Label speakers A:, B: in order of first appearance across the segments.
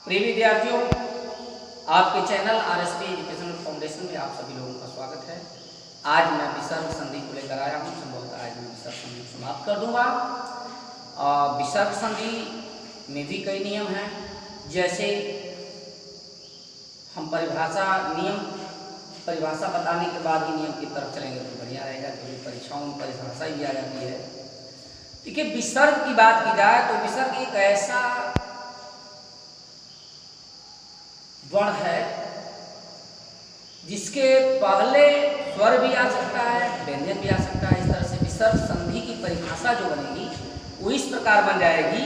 A: प्रिय विद्यार्थियों, आपके चैनल आरएसपी एजुकेशनल फाउंडेशन में आप सभी लोगों का स्वागत है। आज मैं विसर्ग संधि को लेकर आया हूँ। संभवतः आज मैं विसर्ग संधि को समाप्त कर दूंगा। विसर्ग संधि में भी कई नियम हैं। जैसे हम परिभाषा बताने के बाद ही नियम की तरफ चलेंगे तो बढ़िया रहेगा, क्योंकि परीक्षाओं में परिभाषा ही आ जाती है। देखिए, विसर्ग की बात की जाए तो विसर्ग एक ऐसा वर्ण है जिसके पहले स्वर भी आ सकता है, व्यंजन भी आ सकता है। इस तरह से विसर्ग संधि की परिभाषा जो बनेगी वो इस प्रकार बन जाएगी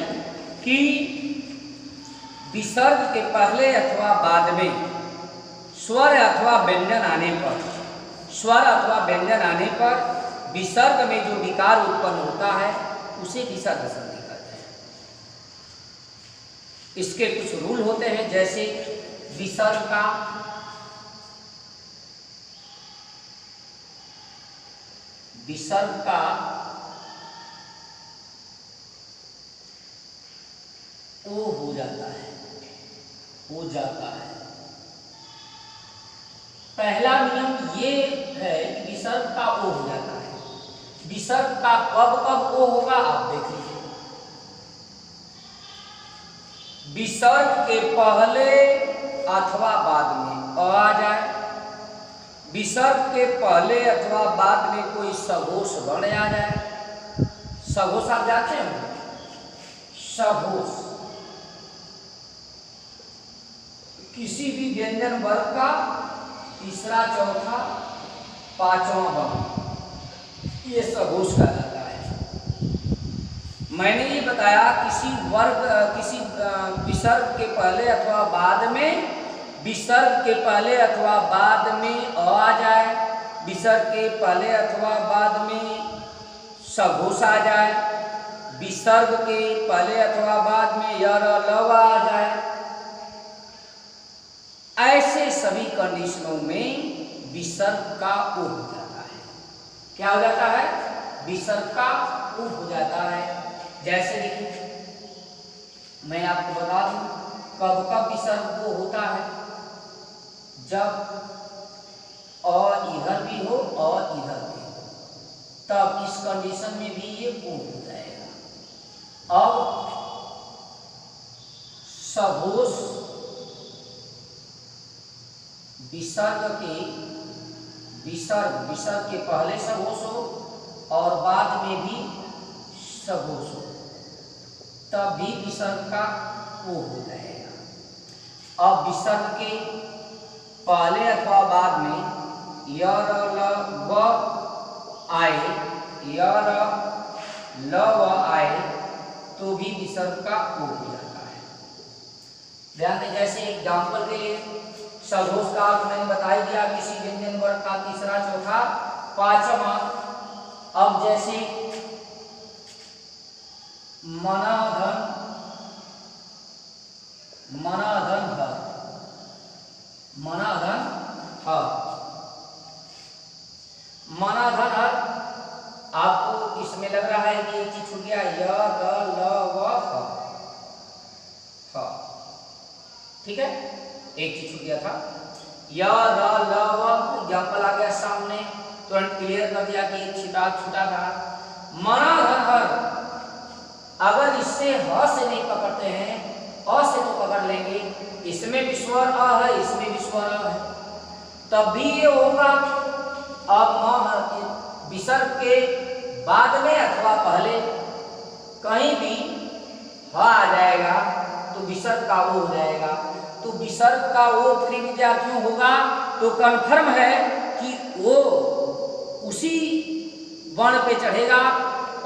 A: कि विसर्ग के पहले अथवा बाद में स्वर अथवा व्यंजन आने पर विसर्ग में जो विकार उत्पन्न होता है उसे विसर्ग संधि कहते हैं। इसके कुछ रूल होते हैं। जैसे विसर्ग का ओ हो जाता है। पहला नियम ये है कि विसर्ग का ओ हो जाता है। विसर्ग का कब ओ होगा आप देख लीजिए। विसर्ग के पहले अथवा बाद में अ आ जाए, विसर्ग के पहले अथवा बाद में कोई सघोष वर्ण आ जाए। सघोष आप जानते हैं? सघोष किसी भी व्यंजन वर्ग का तीसरा, चौथा, पांचवा वर्ण, ये सघोष कहलाता है। मैंने ये बताया किसी विसर्ग के पहले अथवा बाद में, विसर्ग के पहले अथवा बाद में अ आ जाए, विसर्ग के पहले अथवा बाद में सघोष आ जाए, विसर्ग के पहले अथवा बाद में य र ल आ जाए। ऐसे सभी कंडीशनों में विसर्ग का ओ हो जाता है। क्या हो जाता है? विसर्ग का ओ हो जाता है। जैसे देखिए, मैं आपको बता दूं कब विसर्ग ओ होता है। जब अ इधर भी हो और इधर भी हो, तब इस कंडीशन में भी ये ओ हो जाएगा। अब सघोष विसर्ग के पहले सघोष हो और बाद में भी सघोष हो, तब भी विसर्ग का ओ हो जाएगा। अब विसर्ग के पहले अथवा बाद में य र ल व आए, य र ल व आए, तो भी विसर्ग का ओ हो जाता है। ध्यान दें। जैसे एग्जाम्पल के लिए सघोष का अर्थ मैंने बता ही दिया, किसी व्यंजन वर्ग का तीसरा, चौथा, पांचवा। अब जैसे मनाधन हर। आपको इसमें लग रहा है कि एक चीज छूट गया, य र ल व ह। ठीक है, एक चीज छूट गया था, य र ल व। एग्जाम्पल आ गया सामने, तुरंत क्लियर कर दिया कि छूटा था। मनाधन हर, अगर इससे ह से नहीं पकड़ते हैं, अ से तो पकड़ लेंगे। इसमें भी स्वर अ है, इसमें भी स्वर अ है, तब भी ये होगा। अब विसर्ग के बाद में अथवा पहले कहीं भी ह आ जाएगा तो विसर्ग का ओ हो जाएगा। तो विसर्ग का ओ प्रिय विद्यार्थियों होगा तो कन्फर्म है कि वो उसी वर्ण पे चढ़ेगा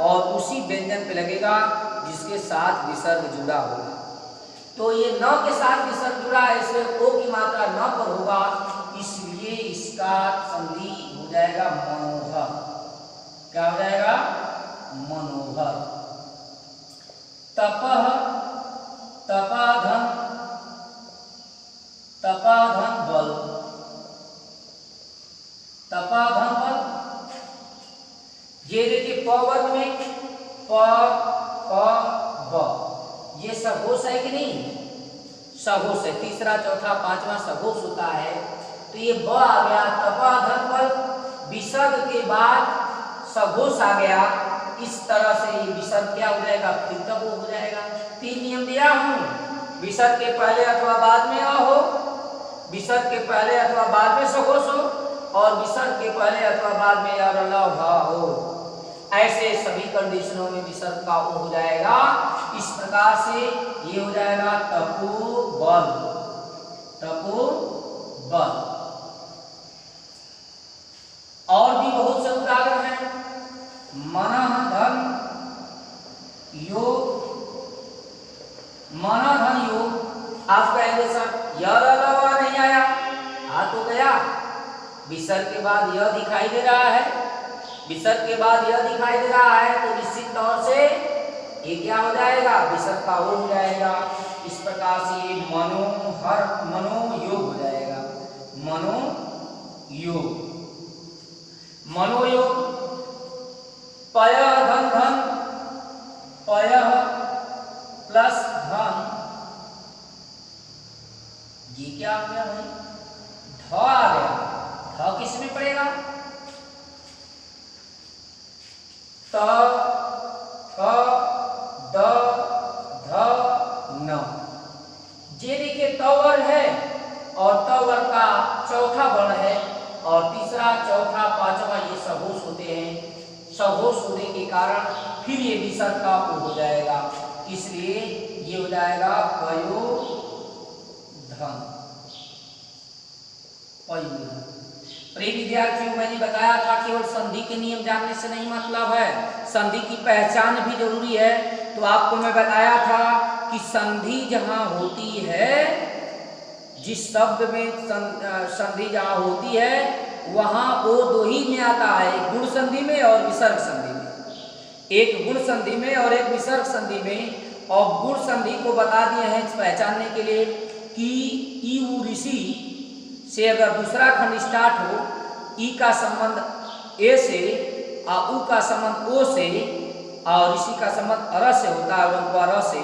A: और उसी व्यंजन पे लगेगा जिसके साथ विसर्ग जुड़ा होगा। तो ये न के साथ विसर्ग जुड़ा है, इसलिए ओ की मात्रा न पर होगा, इसलिए इसका संधि हो जाएगा मनोहर। क्या हो जाएगा? मनोहर। तपह, तपाधन बल, ये देखिए प वर्ग में प ब, ये सघोष है कि नहीं? सघोष है, तीसरा चौथा पांचवा सघोष होता है। तो ये ब आ गया, तपाधन बल, विसर्ग के बाद सघोष आ गया, इस तरह से ये विसर्ग क्या हो जाएगा, फिर तब हो जाएगा। 3 नियम दिया हूं, विसर्ग के पहले अथवा बाद में अ हो, विसर्ग के पहले अथवा बाद में सघोष हो, और विसर्ग के पहले अथवा बाद में या ल भा हो। ऐसे सभी कंडीशनों में विसर्ग का ओ हो जाएगा। इस प्रकार से ये हो जाएगा तपोबल, तपोबल। और भी बहुत से उदाहरण हैं। मनः धन योग, मनः धन योग। आप कहेंगे सर यह लवा नहीं आया, आ तो गया, विसर्ग के बाद यह दिखाई दे रहा है, विसर्ग के बाद यह दिखाई दे रहा है, तो निश्चित तौर से ये क्या हो जाएगा, विसर्ग का वो हो जाएगा। इस प्रकार से ये मनोहर, मनोयोग हो जाएगा, मनोयोग। मनोयोग पय धन धन, पय प्लस धन, ये क्या आ गया भाई, ध आ गया। ध किस में पड़ेगा, त क द ध न। ये देखिए तवर है और तवर का चौथा वर्ण है, और तीसरा चौथा पांचवा ये सघोष होते हैं। सघोष होने के कारण फिर ये विसर्ग का ओ हो जाएगा, इसलिए ये हो जाएगा पयोधन, पयोधन। प्रिय विद्यार्थियों, मैंने बताया था केवल संधि के नियम जानने से नहीं मतलब है, संधि की पहचान भी जरूरी है। तो आपको मैं बताया था कि संधि जहां होती है, जिस शब्द में संधि जहां होती है वहां वो दो ही में आता है, एक गुण संधि में और विसर्ग संधि में, एक गुण संधि में और एक विसर्ग संधि में। और गुण संधि को बता दिए हैं पहचानने के लिए कि ई उ ऋषि से अगर दूसरा खंड स्टार्ट हो, ई का संबंध ए से और उ का संबंध ओ से और ऋषि का संबंध अर से होता है, र से।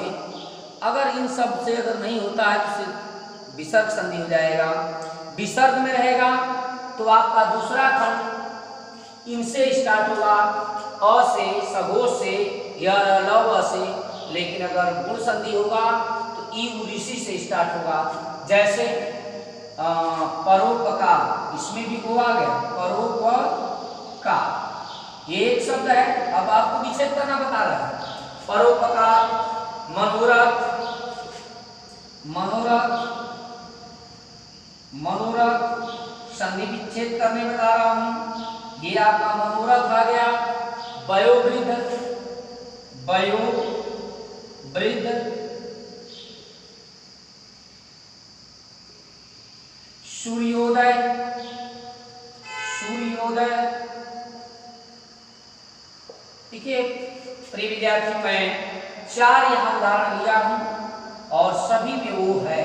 A: अगर इन सब से अगर नहीं होता है तो विसर्ग संधि हो जाएगा। विसर्ग में रहेगा तो आपका दूसरा खंड इनसे स्टार्ट होगा, अ से, सघोष से या लव से। लेकिन अगर गुण संधि होगा तो ई उ ऋषि से स्टार्ट होगा। जैसे परोपकार, इसमें भी ओ आ गया, परोपकार ये एक शब्द है। अब आपको विच्छेद करना बता रहा है। परोपकार, मनोरथ, मनोरथ, मनोरथ संधि विच्छेद करने बता रहा हूं। ये आपका मनोरथ आ गया। वयोवृद्ध, वयोवृद्ध, सूर्योदय, सूर्योदय। देखिए प्रिय विद्यार्थियों, मैं 4 यहाँ उदाहरण लिया हूं और सभी में वो है।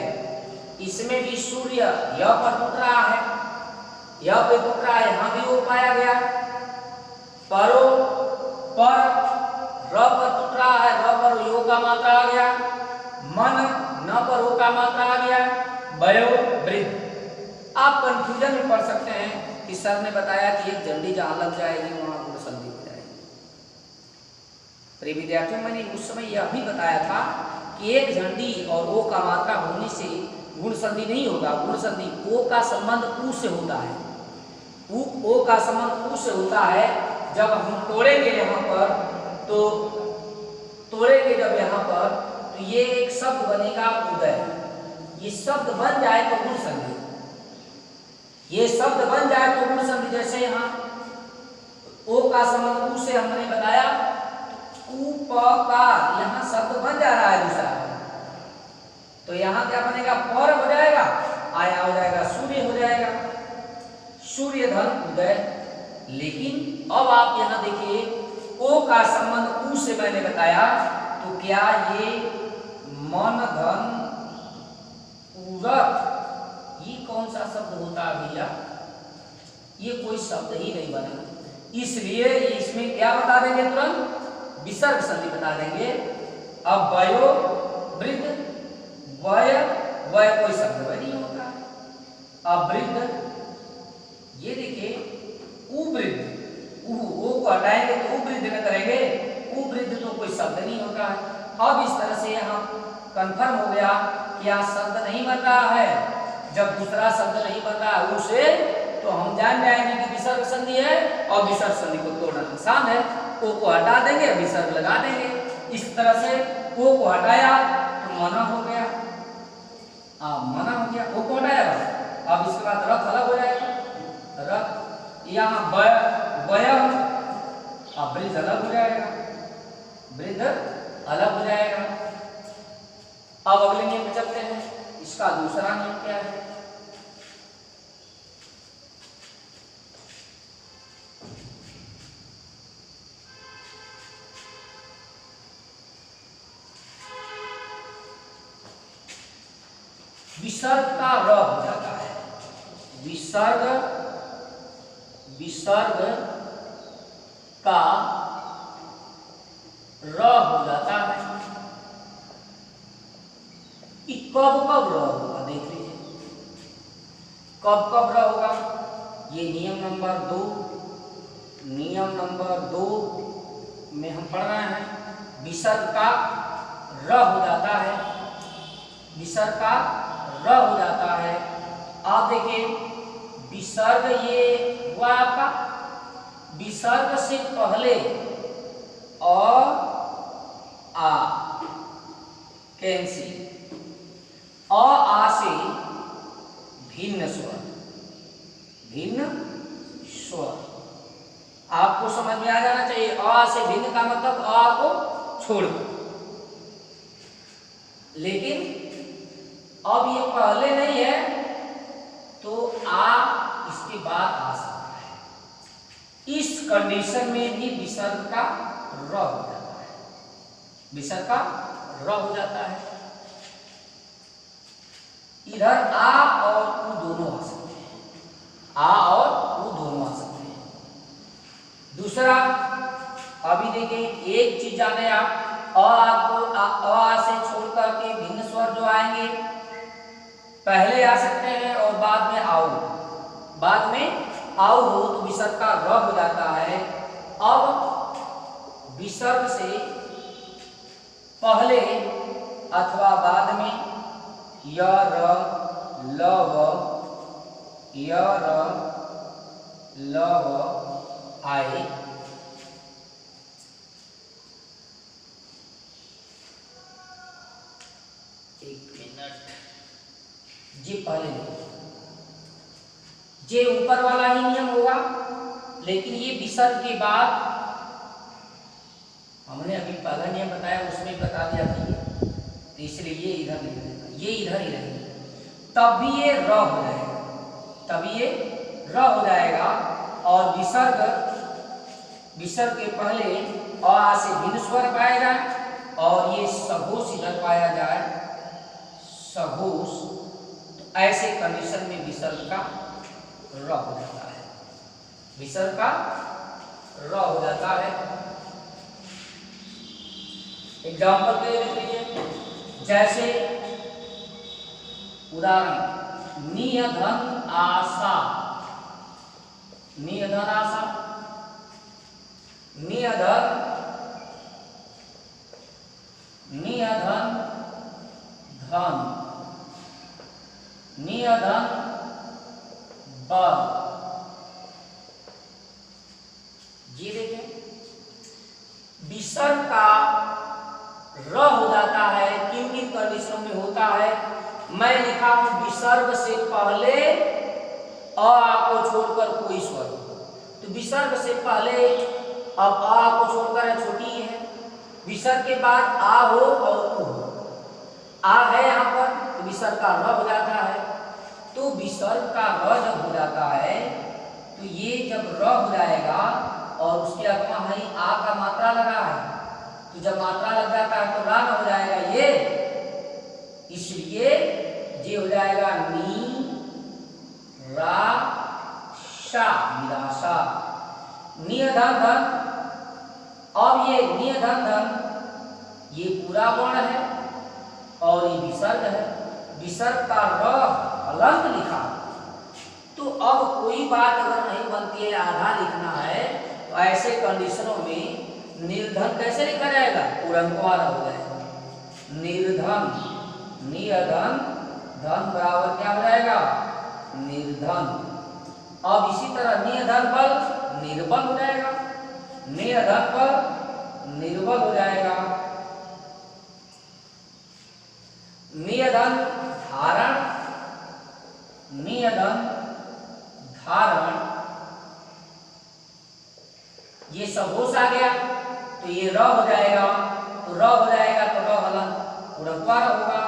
A: इसमें भी सूर्य यह पर टूट रहा है, यह पे टूट रहा है, यहां भी वो पाया गया। परो पर र पर टूट रहा है, र पर यो का मात्रा आ गया। मन न पर ओ का मात्रा आ गया। वयो वृद्ध। आप कंफ्यूजन में पढ़ सकते हैं कि सर ने बताया कि एक झंडी जहां लग जाएगी वहां गुण संधि हो जाएगी। प्रिय विद्यार्थियों, मैंने उस समय यह भी बताया था कि एक झंडी और ओ का मात्रा होने से गुण संधि नहीं होगा। गुण संधि ओ का संबंध उ से होता है, ओ का संबंध उ से होता है। जब हम तोड़ेंगे यहाँ पर, तो तोड़ेंगे जब यहाँ पर, तो ये एक शब्द बनेगा उदय। ये शब्द बन जाए तो गुण संधि, ये शब्द बन जाए तो गुण संधि। जैसे यहाँ ओ का संबंध उ से हमने बताया, उपकार, यहाँ शब्द बन जा रहा है दूसरा, तो यहाँ क्या बनेगा, पर हो जाएगा, आया हो जाएगा, सूर्य हो जाएगा, सूर्य धन उदय। लेकिन अब आप यहाँ देखिए, ओ का संबंध उ से मैंने बताया, तो क्या ये मन धन उरत, ये कौन सा शब्द होता है भैया? ये कोई शब्द ही नहीं बना, इसलिए इसमें क्या बता देंगे, तुरंत विसर्ग संधि बता देंगे। अब वयो वृद्ध, वय वह कोई शब्द वह नहीं होता है। अब वृद्ध, ये देखिए उवृद्ध, ओ को हटाएंगे तो उवृद्ध न करेंगे, उवृद्ध तो कोई शब्द नहीं होता है। अब इस तरह से हम कंफर्म हो गया कि यहाँ शब्द नहीं बन रहा है। जब दूसरा शब्द नहीं बन रहा है उसे, तो हम जान जाएंगे कि विसर्ग संधि है और विसर्ग संधि को तोड़ना आसान है। ओ को हटा देंगे, विसर्ग लगा देंगे। इस तरह से ओ को हटाया तो मना हो गया, मना हो गया, ओ को हटाया बस। अब इसके बाद रथ अलग हो जाएगा, रथ। यहाँ वयम, अब वृद्ध अलग हो जाएगा, वृद्ध अलग हो जाएगा। अब अगले नियम पे चलते हैं। इसका दूसरा नियम क्या है? विसर्ग का र हो जाता है, विसर्ग का र हो जाता है। कि कब कब र होगा देख लीजिए, कब कब र होगा। ये नियम नंबर 2, नियम नंबर 2 में हम पढ़ रहे हैं। विसर्ग का र हो जाता है, विसर्ग का र हो जाता है। आप देखिए विसर्ग ये हुआ आपका, विसर्ग से पहले अ आ कैंसी, अ आ से भिन्न स्वर, भिन्न स्वर आपको समझ में आ जाना चाहिए। अ से भिन्न का मतलब अ को छोड़, लेकिन अब ये पहले नहीं है तो आ इसके बाद आ सकता है। इस कंडीशन में भी विसर्ग का र हो जाता है, विसर्ग का र हो जाता है। इधर आ और उ दोनों आ सकते हैं, आ और उ दोनों आ सकते हैं। दूसरा, अभी देखिए एक चीज जाने आप, अ से छोड़ करके भिन्न स्वर जो आएंगे पहले आ सकते हैं और बाद में आओ, बाद में आओ हो तो विसर्ग का र हो जाता है। अब विसर्ग से पहले अथवा बाद में य र ल व, य र ल व आए, एक मिनट, जी पहले जे ऊपर वाला ही नियम होगा, लेकिन ये विसर्ग के बाद हमने अभी पहला नियम बताया उसमें बता दिया था, तो इसलिए ये इधर नहीं रहेगा, ये इधर ही रहेगा। तब भी ये र हो जाएगा, तभी ये र हो जाएगा। और विसर्ग के पहले अ से भिन्न स्वर पाया जाए और ये सघोष इधर पाया जाए, सघोष, तो ऐसे कंडीशन में विसर्ग का र हो जाता है, विसर्ग का र हो जाता है। एग्जाम्पल के लिए लिख लीजिए, जैसे उदाहरण नियधन आशा, नियधन आशा, नियधन, नियधन धन, नियधन बल। जी देखिए विसर्ग का र हो जाता है, किन किन कंडीशनों में होता है। मैं लिखा हूं विसर्ग से पहले अ को छोड़कर कोई स्वर, तो विसर्ग से पहले अब अ को छोड़कर छोटी है, विसर्ग के बाद आ हो और उ हो, आ है यहाँ पर तो विसर्ग का र हो जाता है। तो विसर्ग का र जब हो जाता है तो ये जब र हो जाएगा और उसके अगवा है आ का मात्रा लगा है, तो जब मात्रा लग जाता है तो रा न हो जाएगा ये, इसलिए ये हो जाएगा नी रा शा, निराशा। नियधन धन, अब ये नियधन धन ये पूरा वर्ण है और ये विसर्ग है, विसर्ग का र हलंत लिखा। तो अब कोई बात अगर नहीं बनती है, आधा लिखना है, तो ऐसे कंडीशनों में निर्धन कैसे लिखा जाएगा? पूर्णांक वाला हो जाएगा। निर्धन, निधन, धन बराबर क्या हो जाएगा? निर्धन। अब इसी तरह निधन पर निर्बल हो जाएगा, निधन पर निर्बल हो जाएगा। निधन धारण, निधन धारण, ये सब होश आ गया तो ये र हो जाएगा, तो र हो जाएगा तो र हलन पूर्णत्वार होगा,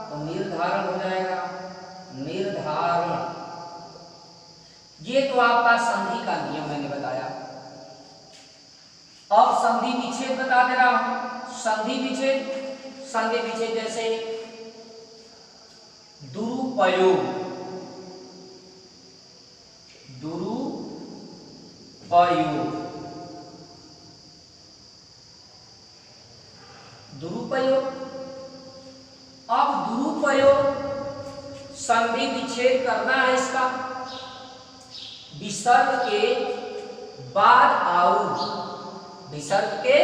A: तो निर्धारण हो जाएगा, निर्धारण। ये तो आपका संधि का नियम मैंने बताया। अब संधि विच्छेद बता दे रहा हूं। संधि विच्छेद, संधि विच्छेद जैसे दुरुपयोग, दुरुपयोग, दुरुपयोग। अब दुरुपयोग संधि विच्छेद करना है इसका, विसर्ग के बाद आउ, विसर्ग के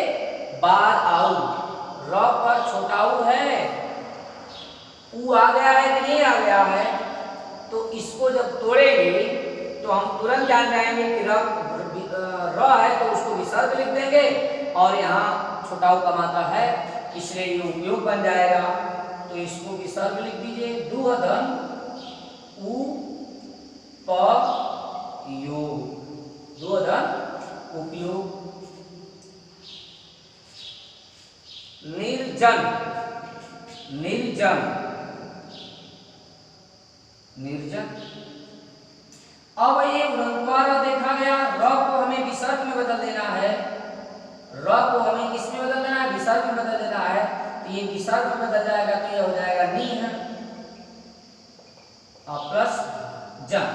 A: बाद आउ। र पर छोटा उ है, उ आ गया है कि नहीं आ गया है, तो इसको जब तोड़ेंगे तो हम तुरंत जान जाएंगे कि र है तो उसको विसर्ग लिख देंगे, और यहाँ छोटा उ का मात्रा है इसलिए ये उपयोग बन जाएगा, तो इसको विसर्ग लिख दीजिए। दुहधन उ प योग, दुहधन उपयोग। निर्जन, निर्जन, निर्जन। अब ये द्वारा देखा गया, र को हमें विसर्ग में बदल देना है, र को हमें किस में बदल देना है? विसर्ग में बदल देना है। तो ये विसर्ग में बदल जाएगा तो ये हो जाएगा नी है, और प्लस जन,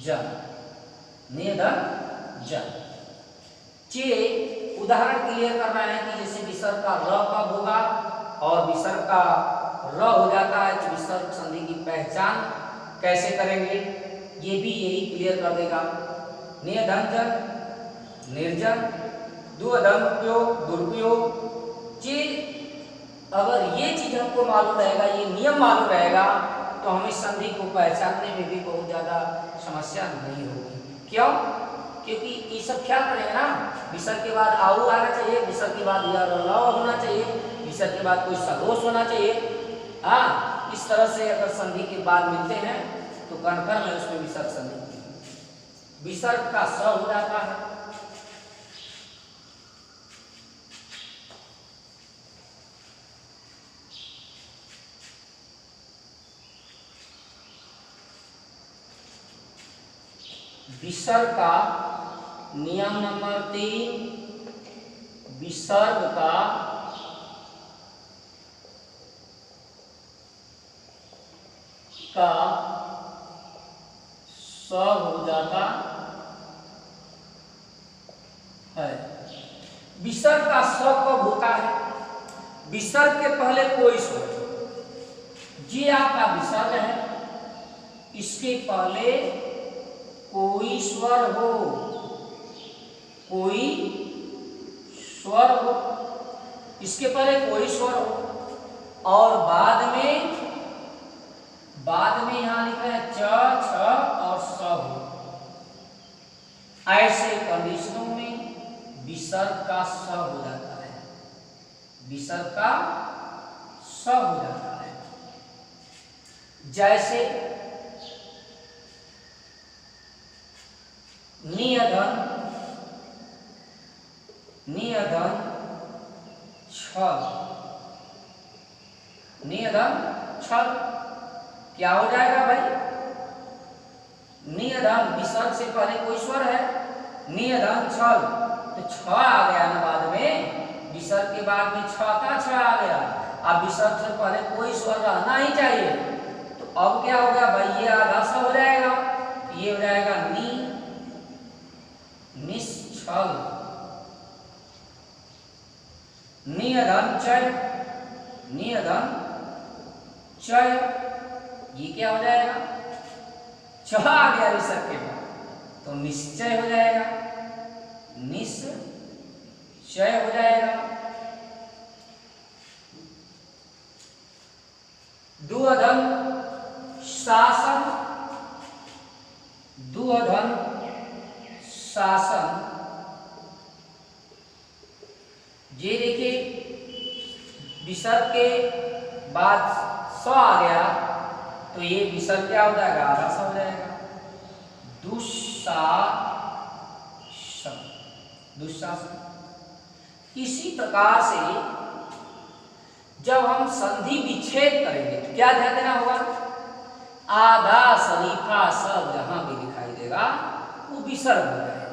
A: जन, निधन जन। चे उदाहरण क्लियर करना है कि जैसे विसर्ग का र कब होगा और विसर्ग का र हो जाता है, तो विसर्ग संधि की पहचान कैसे करेंगे, ये भी यही क्लियर कर देगा। निधन जन, निर्जन, दुअधन उपयोग, दुरुपयोग। अगर ये चीज हमको मालूम रहेगा, ये नियम मालूम रहेगा, तो हमें संधि को पहचानने में भी बहुत ज्यादा समस्या नहीं होगी। क्यों? क्योंकि ये सब ख्याल करेंगे ना, विसर्ग के बाद आउ आना चाहिए, विसर्ग के बाद ल होना चाहिए, विसर्ग के बाद कोई सदोष होना चाहिए। हाँ, इस तरह से अगर संधि के बाद मिलते हैं तो कणखर में उसमें विसर्ग संधि, विसर्ग का स हो जाता है। विसर्ग का नियम नंबर 3, विसर्ग का स हो जाता है। विसर्ग का स कब होता है? विसर्ग के पहले कोई स्वर, ये आपका विसर्ग है, इसके पहले कोई स्वर हो, कोई स्वर हो, इसके पहले कोई स्वर हो, और बाद में यहां लिखा है च, छ और स हो। ऐसे कंडीशनों में विसर्ग का स हो जाता है, विसर्ग का स हो जाता है। जैसे निधन, निधन छल, निधन छल, क्या हो जाएगा भाई? निधन विसर्ग से पहले कोई स्वर है, निधन छल, तो छ आ गया ना बाद में, विसर्ग के बाद में छ का छ आ गया। अब विसर्ग से पहले कोई स्वर रहना ही चाहिए, तो अब क्या होगा भाई? ये आधा सा हो जाएगा, ये हो जाएगा नी, निश्चल, निधन चल, निधन चय, ये क्या हो जाएगा, च आ गया विसर्ग के बाद तो निश्चय हो जाएगा, निश्चय हो जाएगा। दुअधन शासन, दुअधन शासन, ये देखिए विसर्ग के बाद स आ गया तो ये विसर्ग क्या हो जाएगा, आधा सा हो जाएगा। दुस्शासन, दुस्शासन। इसी प्रकार से जब हम संधि विच्छेद करेंगे तो क्या ध्यान देना होगा, आधा शरीफा सब जहां भी दिखाई देगा वो विसर्ग हो जाएगा।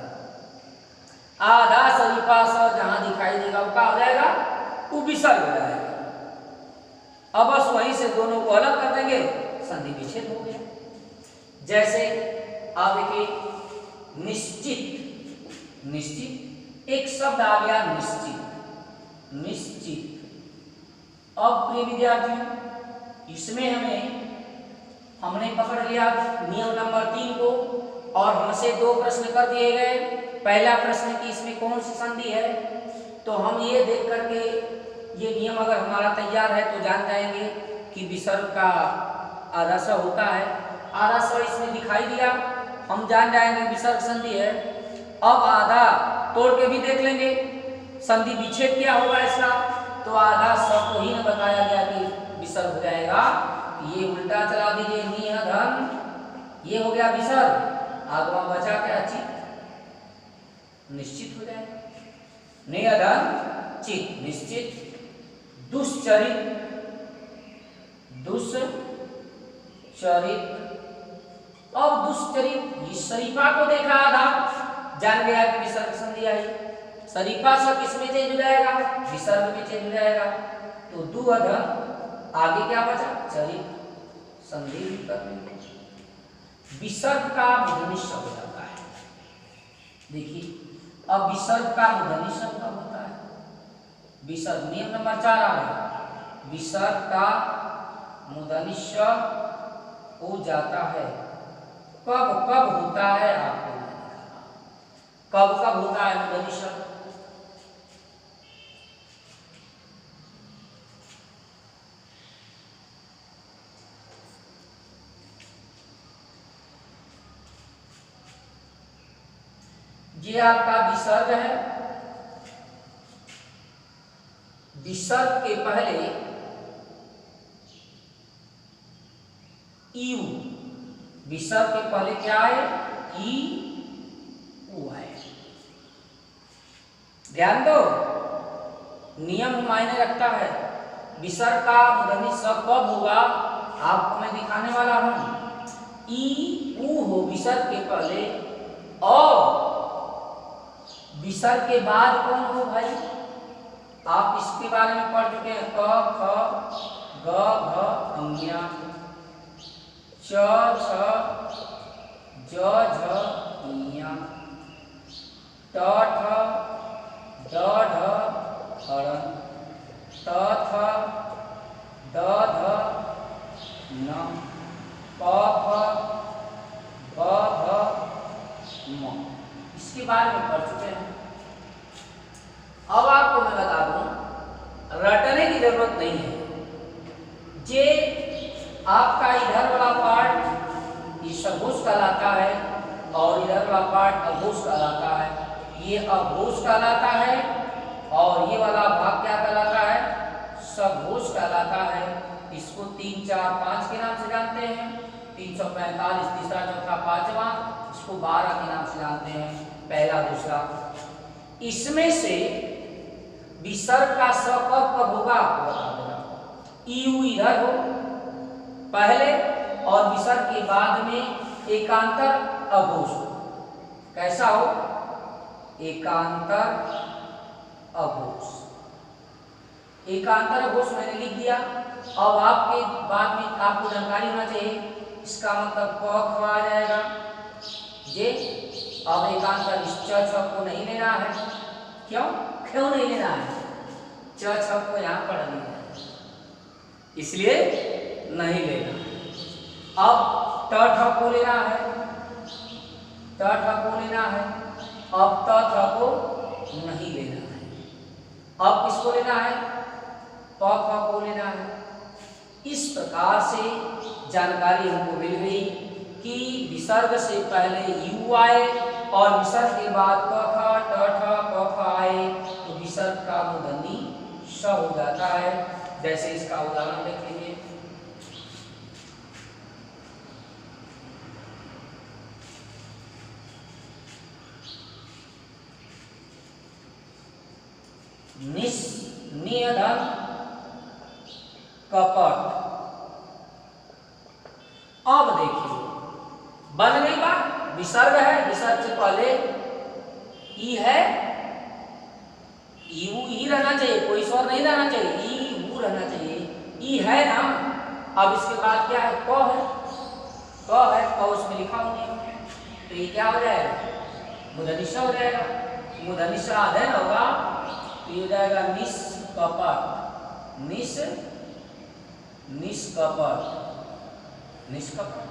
A: आधा शरीफा सब जहां दिखाई देगा वो क्या हो जाएगा, वो विसर्ग हो जाएगा। अब बस वहीं से दोनों को अलग कर देंगे, संधि विच्छेद हो गया। जैसे आप देखिए निश्चित, निश्चित एक शब्द आ गया निश्चित, निश्चित। अब प्रिय विद्यार्थियों इसमें हमने पकड़ लिया नियम नंबर 3 को और हमसे 2 प्रश्न कर दिए गए। पहला प्रश्न कि इसमें कौन सी संधि है, तो हम ये देख करके ये नियम अगर हमारा तैयार है तो जान जाएंगे कि विसर्ग का आधा स होता है। आधा स इसमें दिखाई दिया, हम जान जाएंगे विसर्ग संधि है। अब आधा तोड़ के भी देख लेंगे संधि विच्छेद क्या होगा इसका, तो आधा स को ही न बताया गया कि विसर्ग हो जाएगा। ये उल्टा चला दीजिए, निधन, ये हो गया विसर्ग, आगवा बचा क्या, चित, निश्चित हो जाएगा। निधन चित, निश्चित। दुश्चरित, दुश्चरित। अब दुश्चरित, इस शरीफा को देखा आधा, जान गया कि विसर्ग संधि आई। शरीफा सब किसमें चेंज हो जाएगा, विसर्ग में चेंज हो जाएगा। तो दुअधन, आगे क्या बचा, चरित, संधि करने को विसर्ग का मूर्धन्य शब्द हो जाता है। देखिए अब विसर्ग का मूर्धन्य शब्द कब होता है, विसर्ग नियम नंबर 4 आ गया, विसर्ग का मूर्धन्य शब्द हो जाता है। कब कब होता है, आपको कब कब होता है मूर्धन्य शब्द, ये आपका विसर्ग है। विसर्ग के पहले यू, विसर्ग के पहले क्या है, ई ऊ है। ध्यान दो, नियम मायने रखता है। विसर्ग का मूर्धन्य शब्द कब होगा आपको मैं दिखाने वाला हूं। ई ऊ हो विसर्ग के पहले, और विसर्ग के बाद कौन हो भाई, आप इसके बारे में पढ़ चुके हैं। क ख ग घ अंगिया, च छ ज झ इया, ट ठ ड ढ हरण, त थ द ध न, प फ ब भ म, इसके बारे में पढ़ चुके हैं। अब आपको मैं बता दूं, रटने की जरूरत नहीं है। जे आपका इधर वाला पार्ट ये सघोष कहलाता है और इधर वाला पार्ट अघोष कहलाता है। ये अघोष कहलाता है और ये वाला भाग क्या कहलाता है, सघोष कहलाता है। इसको 3 4 5 के नाम से जानते हैं। 345 तीसरा चौथा पांचवा, इसको 12 के नाम से जानते हैं, पहला दूसरा। इसमें से विसर्ग का स कब कब होगा आपको बता देना। यू इधर हो पहले और विसर्ग के बाद में एकांतर अघोष, कैसा हो, एकांतर अघोष। एकांतर अघोष मैंने लिख दिया। अब आपके बाद में आपको जानकारी होना चाहिए, इसका मतलब क ख आ जाएगा। जे अब एकांतर इस च छ को नहीं लेना है, क्यों क्यों नहीं लेना है, च छ को यहाँ पढ़ लिया है, इसलिए नहीं लेना। अब ट ठ को लेना है, ट ठ को लेना है। अब त थ को नहीं लेना है। अब किसको लेना है? प फ को लेना है। इस प्रकार से जानकारी हमको मिल गई कि विसर्ग से पहले यू आए और विसर्ग के बाद क ख ट ठ प फ आए तो विसर्ग का मूर्धन्य श हो जाता है। जैसे इसका उदाहरण देख लीजिए। निस नियधन कपट। अब देखिए बन गई बात। विसर्ग है, विसर्ग से पहले ई है, यू ही रहना चाहिए, कोई स्वर नहीं रहना चाहिए, ई यू रहना चाहिए। ई है ना। अब इसके बाद क्या है? क है, क है, क उसमें लिखा होगा तो ये क्या हो जाएगा? मूर्धन्य ष हो जाएगा। मूर्धन्य ष आधेन होगा तो ये हो जाएगा निष्कपट। निष्कपट, निष्कपट।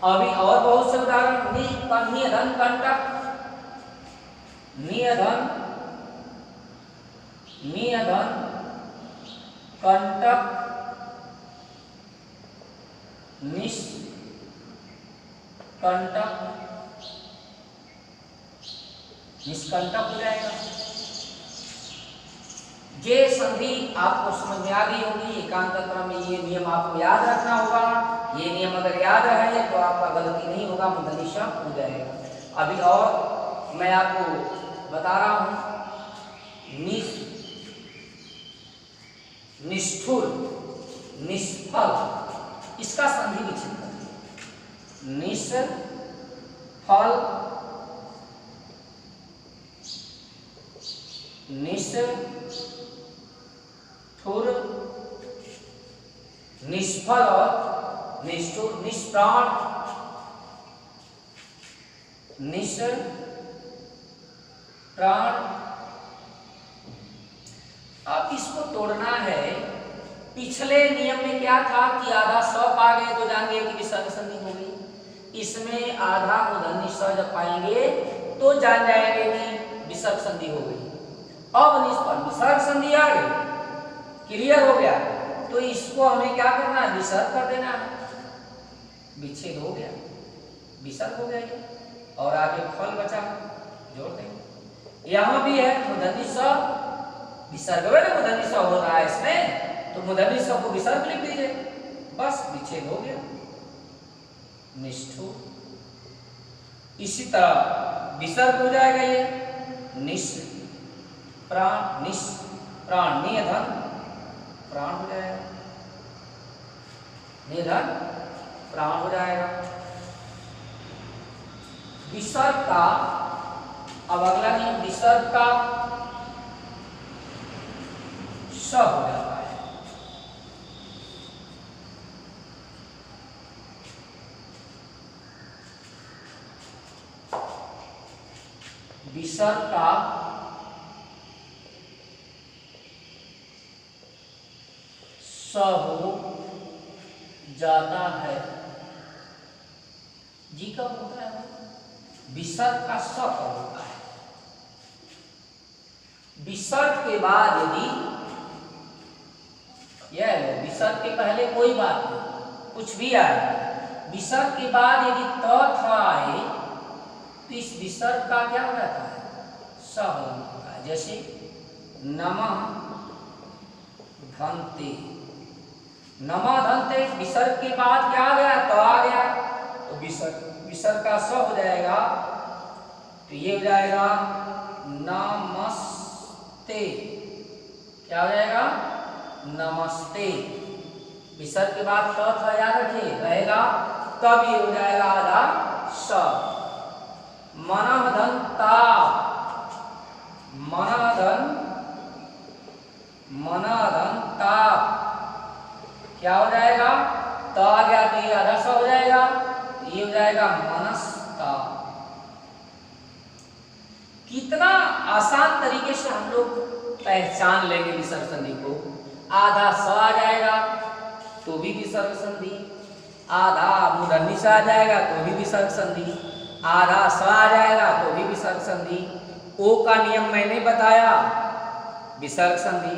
A: अभी और बहुत से उदाहरण। नियधन कंटक, नियधन, नियधन कंटक, निष्कंटक, निष्कंटक हो जाएगा। ये संधि आपको समझ में आ गई होगी। एकांत क्रम में ये नियम आपको याद रखना होगा। ये नियम अगर याद रहे तो आपका गलती नहीं होगा, मूर्धन्य ष हो जाएगा। अभी और मैं आपको बता रहा हूं। निष्ठुर, निष्फल, इसका संधि विच्छेद करिए। निष्फल, निष्ठुर, निष्फल और निष्ठुर, निष्प्राण, निष्प्राण। अब इसको तोड़ना है। पिछले नियम में क्या था कि आधा स पा गए तो जान गए कि विसर्ग संधि हो गई। इसमें आधा मूर्धन्य ष जब पाएंगे तो जान जाएंगे कि विसर्ग संधि हो गई। अब निष्फल, विसर्ग संधि आ गई, क्लियर हो गया, तो इसको हमें क्या करना है? विसर्ग कर देना है। विच्छेद हो गया, विसर्ग हो गया ये। और आगे फल बचा, जोड़ देंगे। यहां भी है मूर्धन्य ष, विसर्ग में मूर्धन्य ष हो रहा है इसमें, तो मूर्धन्य ष को विसर्ग लिख दीजिए, बस विच्छेद हो गया। निष्ठुर। इसी तरह विसर्ग हो जाएगा ये। निष्प्राण, निष्प्राण, नियधन प्राण हो जाएगा, निधन प्राण हो जाएगा। विसर्ग का अब अगला नियम, विसर्ग का श हो जाता है। विसर्ग का स हो जाता है। जी कब होता है? विसर्ग का स कब होता है? विसर्ग के बाद यदि यह विसर्ग के पहले कोई बात नहीं, कुछ भी आए, विसर्ग के बाद यदि त थ आए तो इस विसर्ग का क्या हो जाता है? स हो जाता है। जैसे नमः धन्ते, नमः धन्ते, विसर्ग के बाद क्या आ गया? त आ गया, तो विसर्ग का स हो जाएगा, तो ये हो जाएगा नमस्ते। क्या हो जाएगा? नमस्ते। विसर्ग के बाद त थ याद रखिए रहेगा, तब ये हो जाएगा आधा स। मनः धन्ता, मनः धन्ता, क्या हो जाएगा? त आ गया तो ये आधा स हो जाएगा, ये हो जाएगा मनस्ता। कितना आसान तरीके से हम लोग पहचान लेंगे विसर्ग संधि को। आधा स आ जाएगा तो भी विसर्ग संधि, आधा मूर्धन्य स आ जाएगा तो भी विसर्ग संधि, आधा स आ जाएगा तो भी विसर्ग संधि। ओ का नियम मैंने बताया, विसर्ग संधि।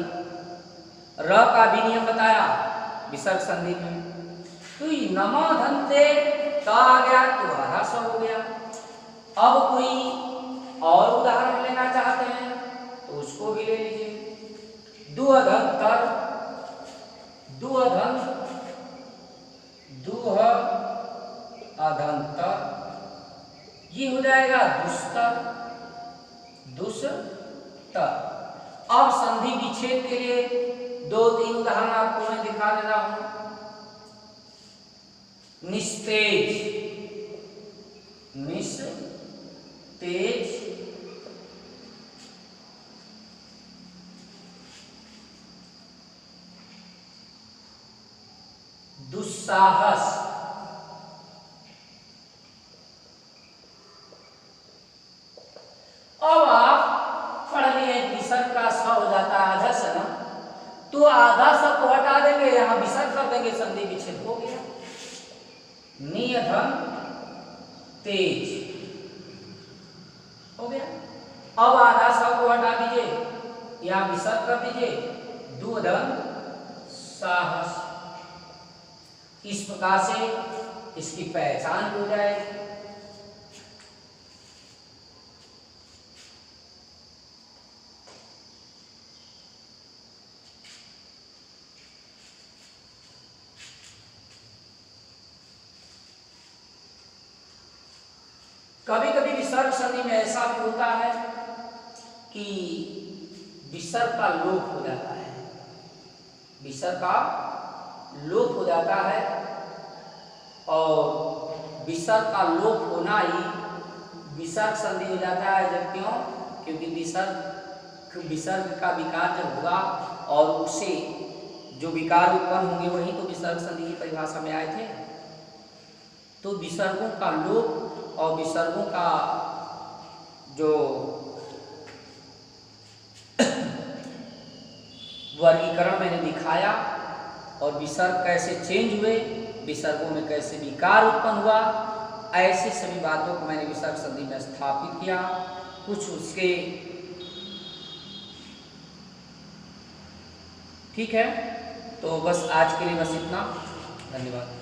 A: र का भी नियम बताया, विसर्ग संधि में। तो नमा धनते का आ गया तो आधा स हो गया। अब कोई और उदाहरण लेना चाहते हैं तो उसको भी ले लीजिए। दुअधंतर, दुअधन, दुह अधंतर, ये हो जाएगा दुस्तर, दुस्तर। अब संधि विच्छेद के लिए 2-3 उदाहरण आपको मैं दिखा दे रहा हूं। निस्तेज, निस्तेज, दुस्साहस, अब आप पढ़ लिए विसर्ग का स हो जाता है आधा स ना, तो आधा स को हटा देंगे, यहां विसर्ग कर देंगे, संधि विच्छेद हो गया। नियधन तेज हो गया। अब आधा स को हटा दीजिए, यहां विसर्ग कर दीजिए, दुअधन साहस। इस प्रकार से इसकी पहचान हो जाएगी। कभी कभी विसर्ग संधि में ऐसा भी होता है कि विसर्ग का लोप हो जाता है, विसर्ग का लोप हो जाता है, और विसर्ग का लोप होना ही विसर्ग संधि हो जाता है। जब क्यों? क्योंकि विसर्ग का विकार जब होगा और उससे जो विकार उत्पन्न होंगे वही तो विसर्ग संधि की परिभाषा में आए थे। तो विसर्गों का लोप और विसर्गों का जो वर्गीकरण मैंने दिखाया, और विसर्ग कैसे चेंज हुए, विसर्गों में कैसे विकार उत्पन्न हुआ, ऐसी सभी बातों को मैंने विसर्ग संधि में स्थापित किया। कुछ उसके ठीक है। तो बस आज के लिए बस इतना, धन्यवाद।